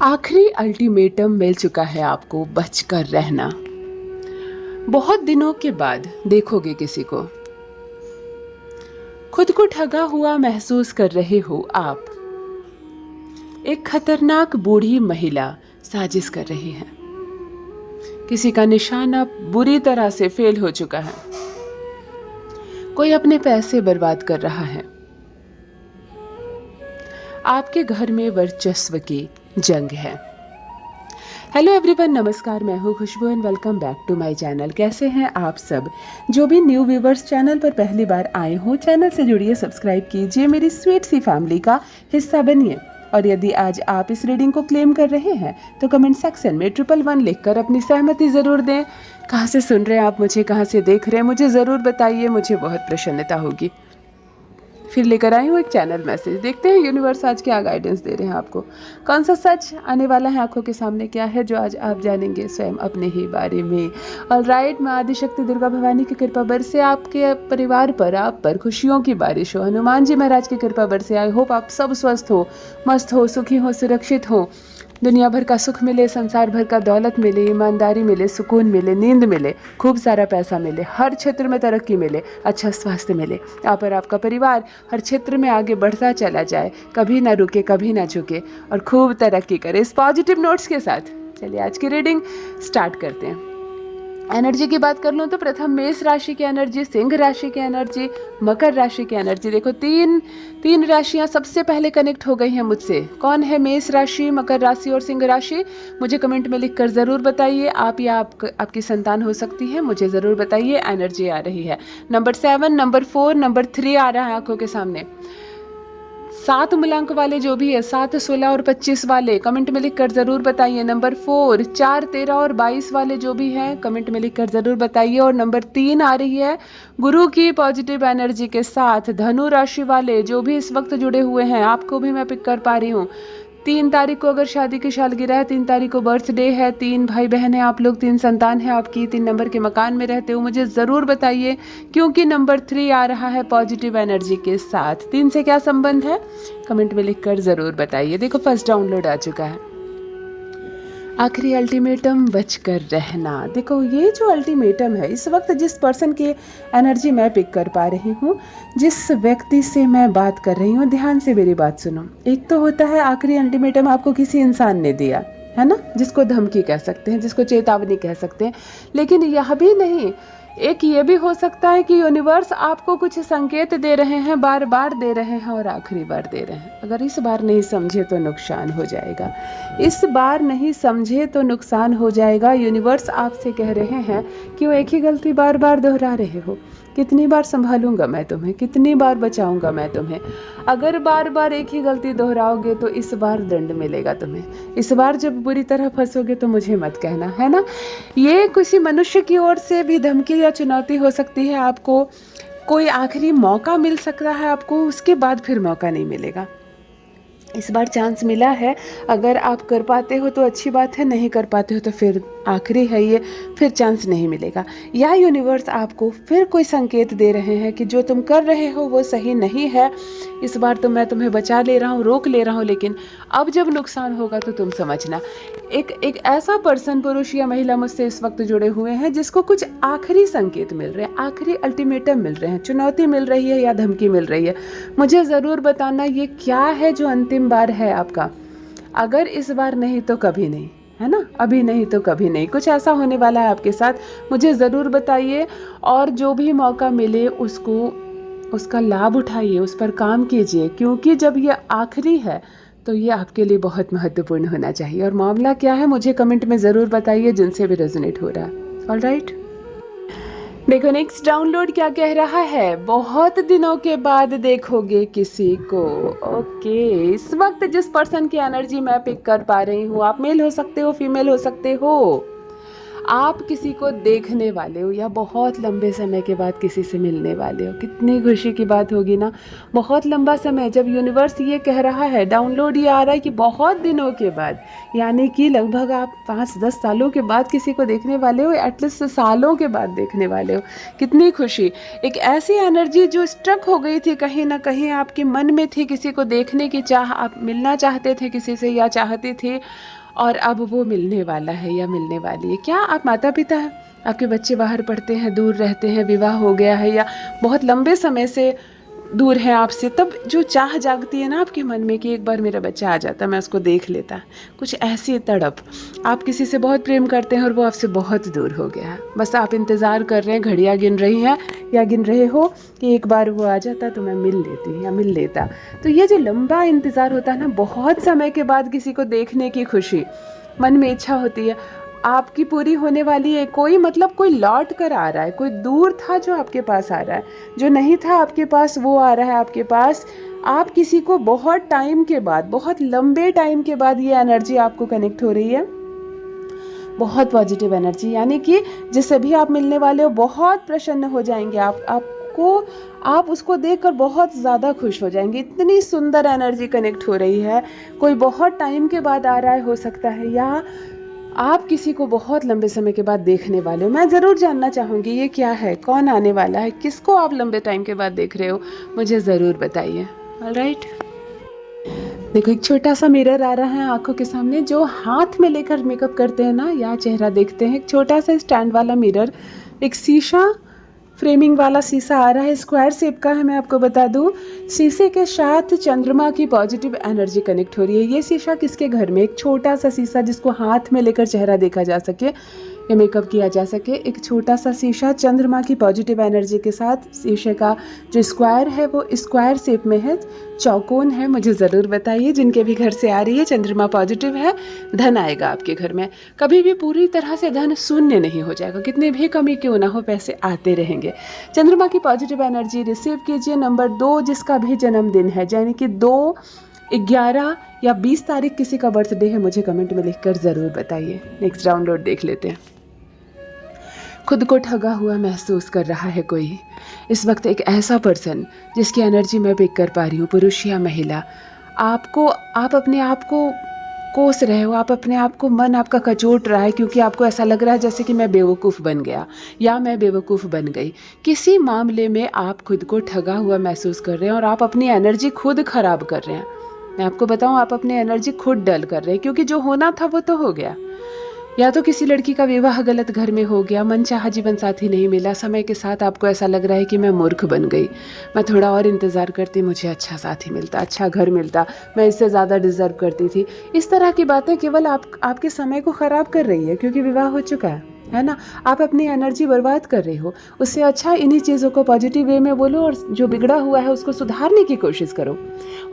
आखिरी अल्टीमेटम मिल चुका है आपको, बचकर रहना। बहुत दिनों के बाद देखोगे किसी को, खुद को ठगा हुआ महसूस कर रहे हो आप। एक खतरनाक बूढ़ी महिला साजिश कर रही है, किसी का निशाना बुरी तरह से फेल हो चुका है, कोई अपने पैसे बर्बाद कर रहा है। आपके घर में वर्चस्व की जंग है। हेलो एवरीवन, नमस्कार, मैं हूँ Khushboo and welcome back to my channel. कैसे हैं आप सब? जो भी न्यू व्यूवर्स चैनल पर पहली बार आए हो, चैनल से जुड़िए, सब्सक्राइब कीजिए, मेरी स्वीट सी फैमिली का हिस्सा बनिए। और यदि आज आप इस रीडिंग को क्लेम कर रहे हैं तो कमेंट सेक्शन में 111 लिखकर अपनी सहमति ज़रूर दें। कहाँ से सुन रहे हैं आप मुझे, कहाँ से देख रहे हैं, मुझे ज़रूर बताइए, मुझे बहुत प्रसन्नता होगी। फिर लेकर आई हूँ एक चैनल मैसेज। देखते हैं यूनिवर्स आज क्या गाइडेंस दे रहे हैं आपको। कौन सा सच आने वाला है आंखों के सामने, क्या है जो आज आप जानेंगे स्वयं अपने ही बारे में। ऑलराइट, मैं आदिशक्ति दुर्गा भवानी की कृपा बरसे आपके परिवार पर, आप पर खुशियों की बारिश हो। हनुमान जी महाराज की कृपा बरसे। आई होप आप सब स्वस्थ हो, मस्त हो, सुखी हो, सुरक्षित हो, दुनिया भर का सुख मिले, संसार भर का दौलत मिले, ईमानदारी मिले, सुकून मिले, नींद मिले, खूब सारा पैसा मिले, हर क्षेत्र में तरक्की मिले, अच्छा स्वास्थ्य मिले, आप और आपका परिवार हर क्षेत्र में आगे बढ़ता चला जाए, कभी ना रुके, कभी ना झुके और खूब तरक्की करे। इस पॉजिटिव नोट्स के साथ चलिए आज की रीडिंग स्टार्ट करते हैं। एनर्जी की बात कर लूँ तो प्रथम मेष राशि की एनर्जी, सिंह राशि की एनर्जी, मकर राशि की एनर्जी। देखो तीन राशियां सबसे पहले कनेक्ट हो गई हैं मुझसे। कौन है मेष राशि, मकर राशि और सिंह राशि? मुझे कमेंट में लिखकर ज़रूर बताइए। आप या आपकी संतान हो सकती है, मुझे ज़रूर बताइए। एनर्जी आ रही है। नंबर 7, नंबर 4, नंबर 3 आ रहा है आंखों के सामने। 7 मूलांक वाले जो भी है, 7, 16 और 25 वाले कमेंट में लिखकर ज़रूर बताइए। नंबर 4, 4, 13 और 22 वाले जो भी हैं कमेंट में लिखकर ज़रूर बताइए। और नंबर 3 आ रही है गुरु की पॉजिटिव एनर्जी के साथ। धनु राशि वाले जो भी इस वक्त जुड़े हुए हैं, आपको भी मैं पिक कर पा रही हूँ। 3 तारीख को अगर शादी की सालगिरह है, 3 तारीख को बर्थडे है, 3 भाई बहन है आप लोग, 3 संतान है आपकी, 3 नंबर के मकान में रहते हो, मुझे ज़रूर बताइए क्योंकि नंबर 3 आ रहा है पॉजिटिव एनर्जी के साथ। 3 से क्या संबंध है कमेंट में लिखकर ज़रूर बताइए। देखो फर्स्ट डाउनलोड आ चुका है, आखिरी अल्टीमेटम, बचकर रहना। देखो ये जो अल्टीमेटम है, इस वक्त जिस पर्सन की एनर्जी मैं पिक कर पा रही हूँ, जिस व्यक्ति से मैं बात कर रही हूँ, ध्यान से मेरी बात सुनो। एक तो होता है आखिरी अल्टीमेटम आपको किसी इंसान ने दिया है ना, जिसको धमकी कह सकते हैं, जिसको चेतावनी कह सकते हैं। लेकिन यह भी नहीं, एक ये भी हो सकता है कि यूनिवर्स आपको कुछ संकेत दे रहे हैं, बार बार दे रहे हैं और आखिरी बार दे रहे हैं। अगर इस बार नहीं समझे तो नुकसान हो जाएगा, इस बार नहीं समझे तो नुकसान हो जाएगा। यूनिवर्स आपसे कह रहे हैं कि वो एक ही गलती बार बार दोहरा रहे हो। कितनी बार संभालूंगा मैं तुम्हें, कितनी बार बचाऊंगा मैं तुम्हें। अगर बार बार एक ही गलती दोहराओगे तो इस बार दंड मिलेगा तुम्हें। इस बार जब बुरी तरह फंसोगे तो मुझे मत कहना, है ना। ये किसी मनुष्य की ओर से भी धमकी या चुनौती हो सकती है। आपको कोई आखिरी मौका मिल सकता है आपको, उसके बाद फिर मौका नहीं मिलेगा। इस बार चांस मिला है, अगर आप कर पाते हो तो अच्छी बात है, नहीं कर पाते हो तो फिर आखिरी है ये, फिर चांस नहीं मिलेगा। या यूनिवर्स आपको फिर कोई संकेत दे रहे हैं कि जो तुम कर रहे हो वो सही नहीं है। इस बार तो मैं तुम्हें बचा ले रहा हूँ, रोक ले रहा हूँ, लेकिन अब जब नुकसान होगा तो तुम समझना। एक ऐसा पर्सन, पुरुष या महिला मुझसे इस वक्त जुड़े हुए हैं जिसको कुछ आखिरी संकेत मिल रहे हैं, आखिरी अल्टीमेटम मिल रहे हैं, चुनौती मिल रही है या धमकी मिल रही है। मुझे ज़रूर बताना ये क्या है जो अंतिम बार है आपका। अगर इस बार नहीं तो कभी नहीं, है ना, अभी नहीं तो कभी नहीं, कुछ ऐसा होने वाला है आपके साथ। मुझे ज़रूर बताइए और जो भी मौका मिले उसका लाभ उठाइए, उस पर काम कीजिए, क्योंकि जब ये आखिरी है तो ये आपके लिए बहुत महत्वपूर्ण होना चाहिए। और मामला क्या है मुझे कमेंट में ज़रूर बताइए, जिनसे भी रेजोनेट हो रहा है। ऑलराइट, देखो नेक्स्ट डाउनलोड क्या कह रहा है। बहुत दिनों के बाद देखोगे किसी को। ओके, इस वक्त जिस पर्सन की एनर्जी मैं पिक कर पा रही हूँ, आप मेल हो सकते हो, फीमेल हो सकते हो, आप किसी को देखने वाले हो या बहुत लंबे समय के बाद किसी से मिलने वाले हो, कितनी खुशी की बात होगी ना। बहुत लंबा समय, जब यूनिवर्स ये कह रहा है, डाउनलोड ये आ रहा है कि बहुत दिनों के बाद, यानी कि लगभग आप 5-10 सालों के बाद किसी को देखने वाले हो, एटलीस्ट सालों के बाद देखने वाले हो। कितनी खुशी। एक ऐसी एनर्जी जो स्ट्रक हो गई थी कहीं ना कहीं आपके मन में थी, किसी को देखने की चाह, आप मिलना चाहते थे किसी से या चाहते थे, और अब वो मिलने वाला है या मिलने वाली है। क्या आप माता पिता हैं, आपके बच्चे बाहर पढ़ते हैं, दूर रहते हैं, विवाह हो गया है या बहुत लंबे समय से दूर है आपसे, तब जो चाह जागती है ना आपके मन में कि एक बार मेरा बच्चा आ जाता, मैं उसको देख लेता, कुछ ऐसी तड़प। आप किसी से बहुत प्रेम करते हैं और वो आपसे बहुत दूर हो गया है, बस आप इंतज़ार कर रहे हैं, घड़ियाँ गिन रही हैं या गिन रहे हो कि एक बार वो आ जाता तो मैं मिल लेती या मिल लेता। तो ये जो लंबा इंतज़ार होता है ना, बहुत समय के बाद किसी को देखने की खुशी, मन में इच्छा होती है, आपकी पूरी होने वाली है। कोई मतलब कोई लौट कर आ रहा है, कोई दूर था जो आपके पास आ रहा है, जो नहीं था आपके पास वो आ रहा है आपके पास। आप किसी को बहुत टाइम के बाद, बहुत लंबे टाइम के बाद ये एनर्जी आपको कनेक्ट हो रही है, बहुत पॉजिटिव एनर्जी, यानी कि जिससे भी आप मिलने वाले हो बहुत प्रसन्न हो जाएंगे आप उसको देखकर बहुत ज़्यादा खुश हो जाएंगे। इतनी सुंदर एनर्जी कनेक्ट हो रही है। कोई बहुत टाइम के बाद आ रहा है हो सकता है, या आप किसी को बहुत लंबे समय के बाद देखने वाले हो। मैं ज़रूर जानना चाहूँगी ये क्या है, कौन आने वाला है, किसको आप लंबे टाइम के बाद देख रहे हो, मुझे ज़रूर बताइए। ऑलराइट, देखो एक छोटा सा मिरर आ रहा है आंखों के सामने, जो हाथ में लेकर मेकअप करते हैं ना या चेहरा देखते हैं। एक छोटा सा स्टैंड वाला मिरर, एक शीशा, फ्रेमिंग वाला शीशा आ रहा है, स्क्वायर शेप का है। मैं आपको बता दूं, शीशे के साथ चंद्रमा की पॉजिटिव एनर्जी कनेक्ट हो रही है। ये शीशा किसके घर में, एक छोटा सा शीशा जिसको हाथ में लेकर चेहरा देखा जा सके या मेकअप किया जा सके, एक छोटा सा शीशा चंद्रमा की पॉजिटिव एनर्जी के साथ। शीशे का जो स्क्वायर है वो स्क्वायर शेप में है, चौकोन है। मुझे ज़रूर बताइए जिनके भी घर से आ रही है, चंद्रमा पॉजिटिव है, धन आएगा आपके घर में। कभी भी पूरी तरह से धन शून्य नहीं हो जाएगा, कितनी भी कमी क्यों ना हो, पैसे आते रहेंगे। चंद्रमा की पॉजिटिव एनर्जी रिसीव कीजिए। नंबर 2, जिसका भी जन्मदिन है, यानी कि 2, 11 या 20 तारीख किसी का बर्थडे है, मुझे कमेंट में लिखकर ज़रूर बताइए। नेक्स्ट डाउनलोड देख लेते हैं। खुद को ठगा हुआ महसूस कर रहा है कोई इस वक्त, एक ऐसा पर्सन जिसकी एनर्जी मैं पिक कर पा रही हूँ, पुरुष या महिला। आप अपने आप को कोस रहे हो, आप अपने आप को, मन आपका कचोट रहा है क्योंकि आपको ऐसा लग रहा है जैसे कि मैं बेवकूफ़ बन गया या मैं बेवकूफ़ बन गई। किसी मामले में आप खुद को ठगा हुआ महसूस कर रहे हैं और आप अपनी एनर्जी खुद ख़राब कर रहे हैं। मैं आपको बताऊं, आप अपनी एनर्जी खुद डल कर रहे हैं, क्योंकि जो होना था वो तो हो गया। या तो किसी लड़की का विवाह गलत घर में हो गया, मनचाहा जीवन साथी नहीं मिला, समय के साथ आपको ऐसा लग रहा है कि मैं मूर्ख बन गई, मैं थोड़ा और इंतज़ार करती, मुझे अच्छा साथी मिलता, अच्छा घर मिलता, मैं इससे ज़्यादा डिज़र्व करती थी। इस तरह की बातें केवल आपके समय को ख़राब कर रही है, क्योंकि विवाह हो चुका है ना। आप अपनी एनर्जी बर्बाद कर रहे हो। उससे अच्छा इन्हीं चीज़ों को पॉजिटिव वे में बोलो और जो बिगड़ा हुआ है उसको सुधारने की कोशिश करो।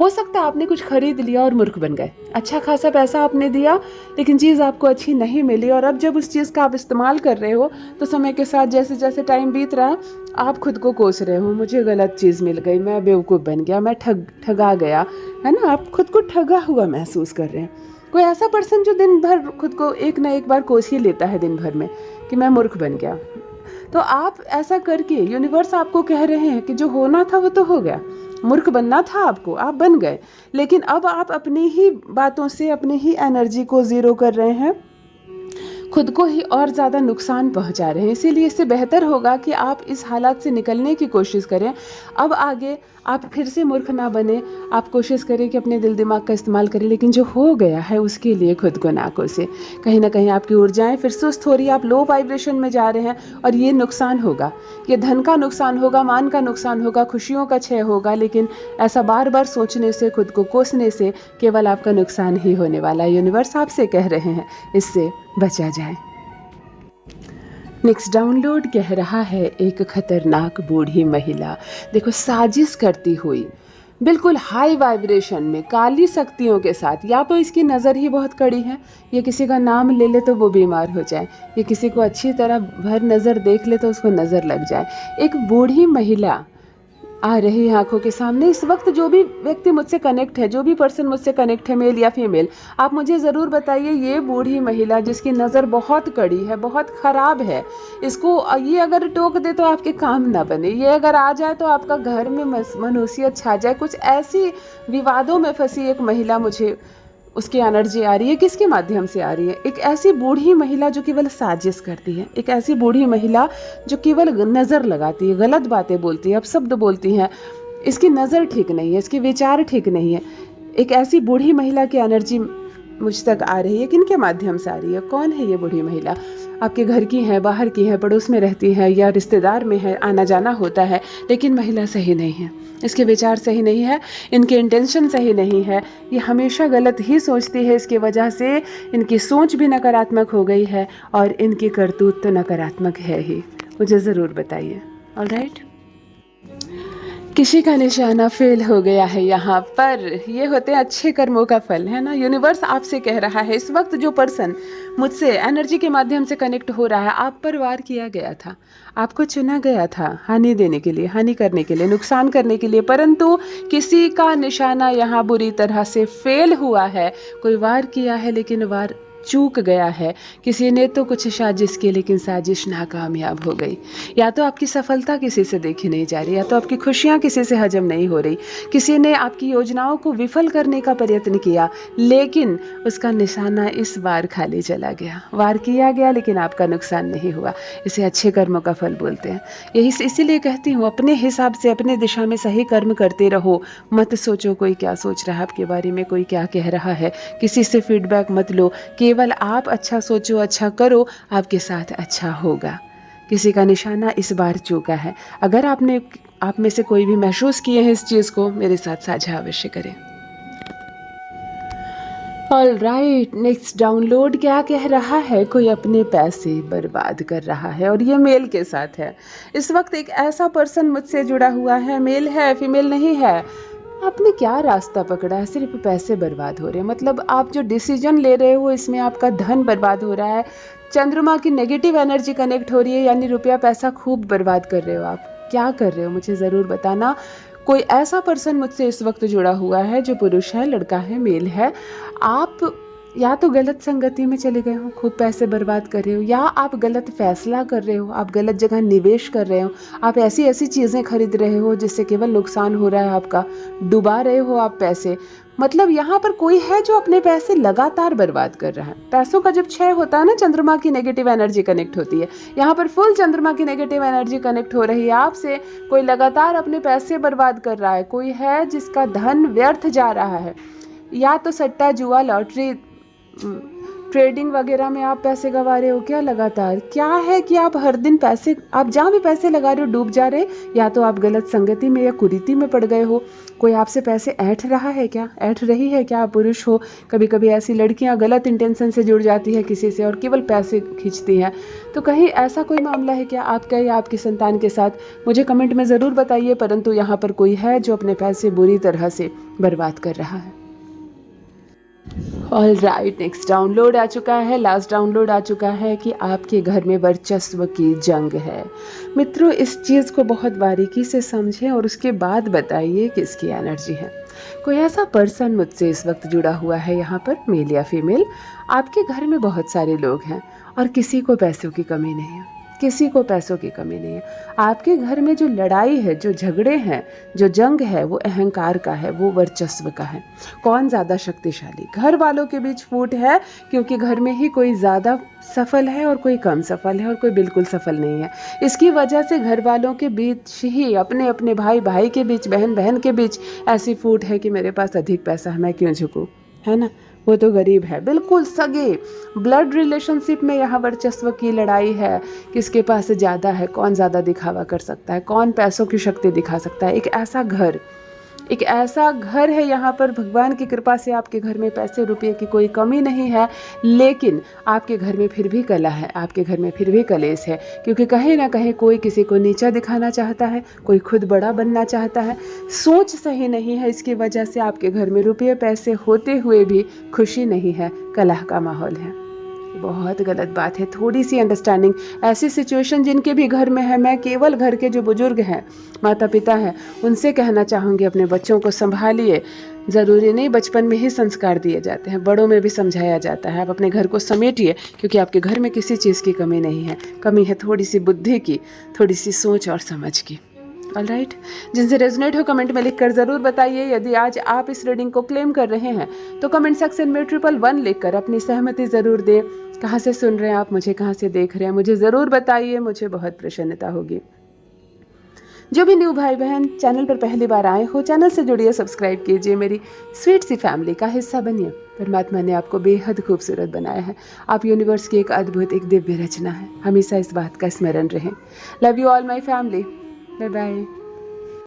हो सकता है आपने कुछ खरीद लिया और मूर्ख बन गए, अच्छा खासा पैसा आपने दिया लेकिन चीज़ आपको अच्छी नहीं मिली, और अब जब उस चीज़ का आप इस्तेमाल कर रहे हो तो समय के साथ जैसे जैसे टाइम बीत रहा है आप खुद को कोस रहे हो, मुझे गलत चीज़ मिल गई, मैं बेवकूफ़ बन गया, मैं ठगा गया, है ना। आप खुद को ठगा हुआ महसूस कर रहे हैं। कोई ऐसा पर्सन जो दिन भर खुद को एक ना एक बार कोस ही लेता है दिन भर में कि मैं मूर्ख बन गया। तो आप ऐसा करके, यूनिवर्स आपको कह रहे हैं कि जो होना था वो तो हो गया, मूर्ख बनना था आपको, आप बन गए, लेकिन अब आप अपनी ही बातों से अपनी ही एनर्जी को ज़ीरो कर रहे हैं, खुद को ही और ज़्यादा नुकसान पहुंचा रहे हैं। इसीलिए इससे बेहतर होगा कि आप इस हालात से निकलने की कोशिश करें। अब आगे आप फिर से मूर्ख ना बने, आप कोशिश करें कि अपने दिल दिमाग का इस्तेमाल करें, लेकिन जो हो गया है उसके लिए खुद को ना कोसे। कहीं ना कहीं आपकी ऊर्जाएं फिर सुस्त हो रही है, आप लो वाइब्रेशन में जा रहे हैं और ये नुकसान होगा, ये धन का नुकसान होगा, मान का नुकसान होगा, खुशियों का क्षय होगा। लेकिन ऐसा बार बार सोचने से, खुद को कोसने से केवल आपका नुकसान ही होने वाला है। यूनिवर्स आपसे कह रहे हैं इससे बचा जाए। नेक्स्ट डाउनलोड कह रहा है, एक खतरनाक बूढ़ी महिला, देखो साजिश करती हुई बिल्कुल हाई वाइब्रेशन में काली शक्तियों के साथ। या तो इसकी नज़र ही बहुत कड़ी है, ये किसी का नाम ले ले तो वो बीमार हो जाए, ये किसी को अच्छी तरह भर नज़र देख ले तो उसको नज़र लग जाए। एक बूढ़ी महिला आ रही है आंखों के सामने। इस वक्त जो भी व्यक्ति मुझसे कनेक्ट है, जो भी पर्सन मुझसे कनेक्ट है, मेल या फीमेल, आप मुझे ज़रूर बताइए, ये बूढ़ी महिला जिसकी नज़र बहुत कड़ी है, बहुत ख़राब है, इसको ये अगर टोक दे तो आपके काम ना बने, ये अगर आ जाए तो आपका घर में मनूसियत छा जाए, कुछ ऐसी विवादों में फंसी एक महिला मुझे उसकी एनर्जी आ रही है। किसके माध्यम से आ रही है? एक ऐसी बूढ़ी महिला जो केवल साजिश करती है, एक ऐसी बूढ़ी महिला जो केवल नज़र लगाती है, गलत बातें बोलती है, अपशब्द बोलती है, इसकी नज़र ठीक नहीं है, इसके विचार ठीक नहीं है। एक ऐसी बूढ़ी महिला की एनर्जी मुझ तक आ रही है। किनके माध्यम से आ रही है? कौन है ये बूढ़ी महिला? आपके घर की है, बाहर की है, पड़ोस में रहती है या रिश्तेदार में है, आना जाना होता है, लेकिन महिला सही नहीं है, इसके विचार सही नहीं है, इनके इंटेंशन सही नहीं है, ये हमेशा गलत ही सोचती है, इसकी वजह से इनकी सोच भी नकारात्मक हो गई है और इनकी करतूत तो नकारात्मक है ही। मुझे ज़रूर बताइए। ऑलराइट, किसी का निशाना फेल हो गया है यहाँ पर। ये होते हैं अच्छे कर्मों का फल, है ना। यूनिवर्स आपसे कह रहा है, इस वक्त जो पर्सन मुझसे एनर्जी के माध्यम से कनेक्ट हो रहा है, आप पर वार किया गया था, आपको चुना गया था हानि देने के लिए, हानि करने के लिए, नुकसान करने के लिए, परंतु किसी का निशाना यहाँ बुरी तरह से फेल हुआ है। कोई वार किया है लेकिन वार चूक गया है। किसी ने तो कुछ साजिश की लेकिन साजिश नाकामयाब हो गई। या तो आपकी सफलता किसी से देखी नहीं जा रही, या तो आपकी खुशियाँ किसी से हजम नहीं हो रही। किसी ने आपकी योजनाओं को विफल करने का प्रयत्न किया लेकिन उसका निशाना इस बार खाली चला गया। वार किया गया लेकिन आपका नुकसान नहीं हुआ। इसे अच्छे कर्मों का फल बोलते हैं। यही इसीलिए कहती हूँ, अपने हिसाब से अपने दिशा में सही कर्म करते रहो। मत सोचो कोई क्या सोच रहा है आपके बारे में, कोई क्या कह रहा है। किसी से फीडबैक मत लो, केवल आप अच्छा सोचो, अच्छा करो, आपके साथ अच्छा होगा। किसी का निशाना इस बार चूका है। अगर आप में से कोई भी महसूस किए हैं इस चीज़ को, मेरे साथ साझा अवश्य करें। ऑल राइट, नेक्स्ट डाउनलोड क्या कह रहा है? कोई अपने पैसे बर्बाद कर रहा है और ये मेल के साथ है। इस वक्त एक ऐसा पर्सन मुझसे जुड़ा हुआ है, मेल है, फीमेल नहीं है। आपने क्या रास्ता पकड़ा है? सिर्फ पैसे बर्बाद हो रहे हैं। मतलब आप जो डिसीजन ले रहे हो इसमें आपका धन बर्बाद हो रहा है। चंद्रमा की नेगेटिव एनर्जी कनेक्ट हो रही है, यानी रुपया पैसा खूब बर्बाद कर रहे हो आप। क्या कर रहे हो मुझे ज़रूर बताना। कोई ऐसा पर्सन मुझसे इस वक्त जुड़ा हुआ है जो पुरुष है, लड़का है, मेल है। आप या तो गलत संगति में चले गए हो, खूब पैसे बर्बाद कर रहे हो, या आप गलत फैसला कर रहे हो, आप गलत जगह निवेश कर रहे हो, आप ऐसी ऐसी चीज़ें खरीद रहे हो जिससे केवल नुकसान हो रहा है आपका, डुबा रहे हो आप पैसे। मतलब यहाँ पर कोई है जो अपने पैसे लगातार बर्बाद कर रहा है। पैसों का जब क्षय होता है ना, चंद्रमा की नेगेटिव एनर्जी कनेक्ट होती है। यहाँ पर फुल चंद्रमा की नेगेटिव एनर्जी कनेक्ट हो रही है आपसे। कोई लगातार अपने पैसे बर्बाद कर रहा है, कोई है जिसका धन व्यर्थ जा रहा है, या तो सट्टा, जुआ, लॉटरी, ट्रेडिंग वगैरह में आप पैसे गंवा रहे हो क्या लगातार? क्या है कि आप हर दिन पैसे, आप जहाँ भी पैसे लगा रहे हो डूब जा रहे, या तो आप गलत संगति में या कुरीति में पड़ गए हो। कोई आपसे पैसे ऐंठ रहा है क्या, ऐंठ रही है क्या? आप पुरुष हो, कभी कभी ऐसी लड़कियाँ गलत इंटेंशन से जुड़ जाती है किसी से और केवल पैसे खींचती हैं। तो कहीं ऐसा कोई मामला है क्या आपका या आपकी संतान के साथ? मुझे कमेंट में ज़रूर बताइए। परंतु यहाँ पर कोई है जो अपने पैसे बुरी तरह से बर्बाद कर रहा है। ऑल राइट, नेक्स्ट डाउनलोड आ चुका है, लास्ट डाउनलोड आ चुका है कि आपके घर में वर्चस्व की जंग है। मित्रों, इस चीज़ को बहुत बारीकी से समझें और उसके बाद बताइए कि इसकी एनर्जी है। कोई ऐसा पर्सन मुझसे इस वक्त जुड़ा हुआ है यहाँ पर, मेल या फीमेल। आपके घर में बहुत सारे लोग हैं और किसी को पैसों की कमी नहीं है, किसी को पैसों की कमी नहीं है। आपके घर में जो लड़ाई है, जो झगड़े हैं, जो जंग है, वो अहंकार का है, वो वर्चस्व का है। कौन ज़्यादा शक्तिशाली? घर वालों के बीच फूट है, क्योंकि घर में ही कोई ज़्यादा सफल है और कोई कम सफल है और कोई बिल्कुल सफल नहीं है। इसकी वजह से घर वालों के बीच ही, अपने अपने भाई भाई के बीच, बहन बहन के बीच ऐसी फूट है कि मेरे पास अधिक पैसा है, मैं क्यों झुकूँ, है ना। वो तो गरीब है, बिल्कुल सगे ब्लड रिलेशनशिप में यहाँ वर्चस्व की लड़ाई है। किसके पास ज़्यादा है, कौन ज़्यादा दिखावा कर सकता है, कौन पैसों की शक्ति दिखा सकता है। एक ऐसा घर है यहाँ पर। भगवान की कृपा से आपके घर में पैसे रुपये की कोई कमी नहीं है, लेकिन आपके घर में फिर भी कलह है, आपके घर में फिर भी कलेश है, क्योंकि कहीं ना कहीं कोई किसी को नीचा दिखाना चाहता है, कोई खुद बड़ा बनना चाहता है। सोच सही नहीं है, इसकी वजह से आपके घर में रुपये पैसे होते हुए भी खुशी नहीं है, कलह का माहौल है। बहुत गलत बात है। थोड़ी सी अंडरस्टैंडिंग, ऐसी सिचुएशन जिनके भी घर में है, मैं केवल घर के जो बुजुर्ग हैं, माता पिता हैं, उनसे कहना चाहूँगी अपने बच्चों को संभालिए। ज़रूरी नहीं बचपन में ही संस्कार दिए जाते हैं, बड़ों में भी समझाया जाता है। आप अपने घर को समेटिए, क्योंकि आपके घर में किसी चीज़ की कमी नहीं है। कमी है थोड़ी सी बुद्धि की, थोड़ी सी सोच और समझ की। ऑलराइट, जिनसे रेजोनेट हो कमेंट में लिखकर ज़रूर बताइए। यदि आज आप इस रीडिंग को क्लेम कर रहे हैं तो कमेंट सेक्शन में 111 लिखकर अपनी सहमति ज़रूर दें। कहाँ से सुन रहे हैं आप मुझे, कहाँ से देख रहे हैं, मुझे ज़रूर बताइए, मुझे बहुत प्रसन्नता होगी। जो भी न्यू भाई बहन चैनल पर पहली बार आए हो, चैनल से जुड़िए, सब्सक्राइब कीजिए, मेरी स्वीट सी फैमिली का हिस्सा बनिए। परमात्मा ने आपको बेहद खूबसूरत बनाया है। आप यूनिवर्स की एक अद्भुत, एक दिव्य रचना है। हमेशा इस बात का स्मरण रहे। Love you all my family. Bye bye.